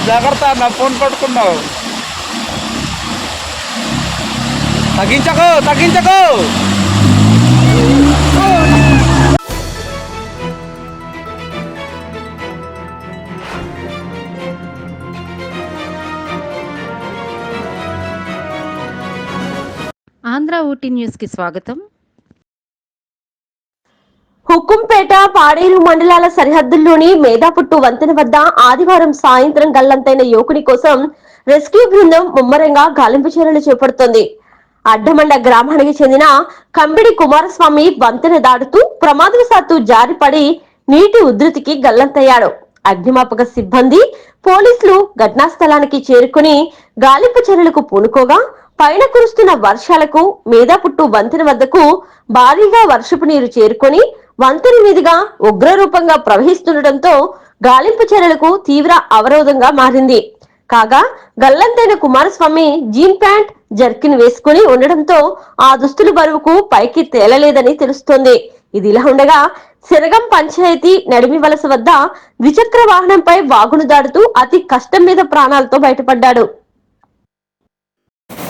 జాగ్రత్త, నా ఫోన్ పట్టుకున్నావు. తగ్గించకు తగ్గించకు. ఆంధ్ర ఊటీ న్యూస్ కి స్వాగతం. హుకుంపేట పాడేరు మండలాల సరిహద్దుల్లోని మేదాపుట్టు వంతెన వద్ద ఆదివారం సాయంత్రం గల్లంతైన యువకుడి కోసం రెస్క్యూ బృందం ముమ్మరంగా గాలింపు చర్యలు చేపడుతోంది. అడ్డమండ గ్రామానికి చెందిన కంబిడి కుమారస్వామి వంతెన దాటుతూ ప్రమాదవశాత్తు జారిపడి నీటి ఉధృతికి గల్లంతయ్యాడు. అగ్నిమాపక సిబ్బంది, పోలీసులు ఘటనా స్థలానికి చేరుకుని గాలింపు చర్యలకు పూనుకోగా పైన కురుస్తున్న వర్షాలకు మేదాపుట్టు వంతెన వద్దకు భారీగా వర్షపు నీరు చేరుకొని వంతెన మీదుగా ఉగ్రరూపంగా ప్రవహిస్తుండటంతో గాలింపు చర్యలకు తీవ్ర అవరోధంగా మారింది. కాగా గల్లంతైన కుమారస్వామి జీన్ ప్యాంట్, జర్కిన్ వేసుకుని ఉండడంతో ఆ దుస్తుల బరువుకు పైకి తేలలేదని తెలుస్తోంది. ఇది ఇలా ఉండగా శరగం పంచాయతీ నడిమి వలస వద్ద ద్విచక్ర వాహనంపై వాగును దాటుతూ అతి కష్టం మీద ప్రాణాలతో బయటపడ్డాడు.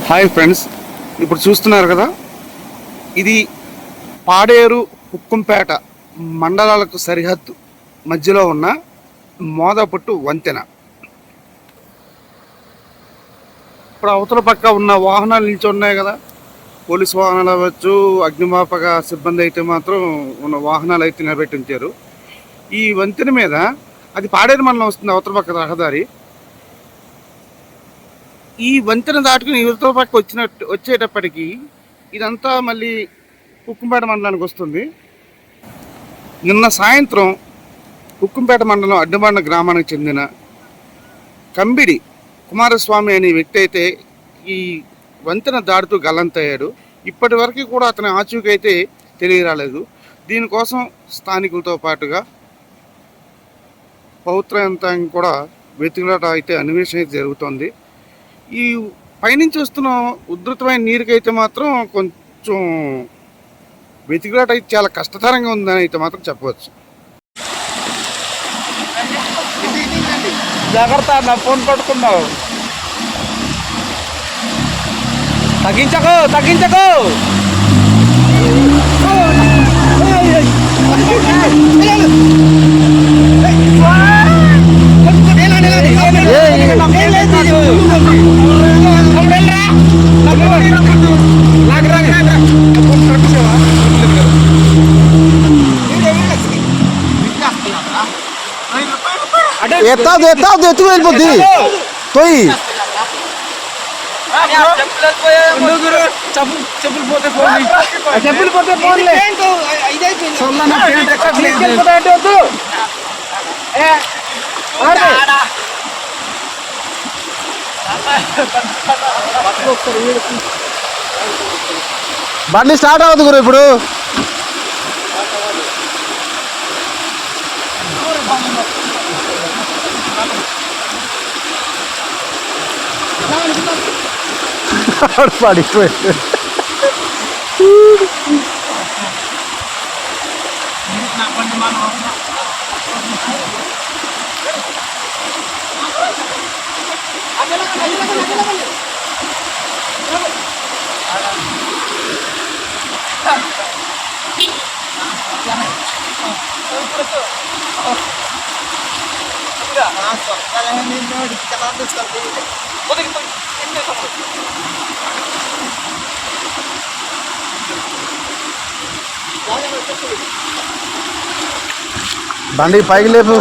హాయ్ ఫ్రెండ్స్, ఇప్పుడు చూస్తున్నారు కదా, ఇది పాడేరు హుక్కుంపేట మండలాలకు సరిహద్దు మధ్యలో ఉన్న మోదపుట్టు వంతెన. ఇప్పుడు అవతల పక్క ఉన్న వాహనాలు నిలిచి ఉన్నాయి కదా, పోలీసు వాహనాలు అవ్వచ్చు, అగ్నిమాపక సిబ్బంది అయితే మాత్రం ఉన్న వాహనాలు అయితే నిలబెట్టి ఉంచారు. ఈ వంతెన మీద అది పాడేరు మండలం వస్తుంది, అవతల పక్క రహదారి. ఈ వంతెన దాటుకుని యువతల పక్క వచ్చేటప్పటికి ఇదంతా మళ్ళీ హుక్కుంపేట మండలానికి వస్తుంది. నిన్న సాయంత్రం హుక్కుంపేట మండలం అడ్డబండ గ్రామానికి చెందిన కంబిడి కుమారస్వామి అనే వ్యక్తి అయితే ఈ వంతెన దాటుతూ గల్లంతయ్యాడు. ఇప్పటి వరకు కూడా అతని ఆచూకీ అయితే తెలియరాలేదు. దీనికోసం స్థానికులతో పాటుగా పౌత్రాంతం కూడా వెతుకులాట అయితే అన్వేషణ అయితే జరుగుతోంది. ఈ పైనుంచి వస్తున్న ఉధృతమైన నీరుకైతే మాత్రం కొంచెం వెతికిలాట అయితే చాలా కష్టతరంగా ఉందని అయితే మాత్రం చెప్పవచ్చు. జాగ్రత్త, నా ఫోన్ పట్టుకున్నావు. తగ్గించకు తగ్గించకు. ఎత్తావు ఎత్తుకు వెళ్ళిపోద్ది పోయి. చెప్పులు పోతే ఫోన్ బండి స్టార్ట్ అవుతుంది గురు. ఇప్పుడు పడిపోయింది. బండి పైకి లేపు.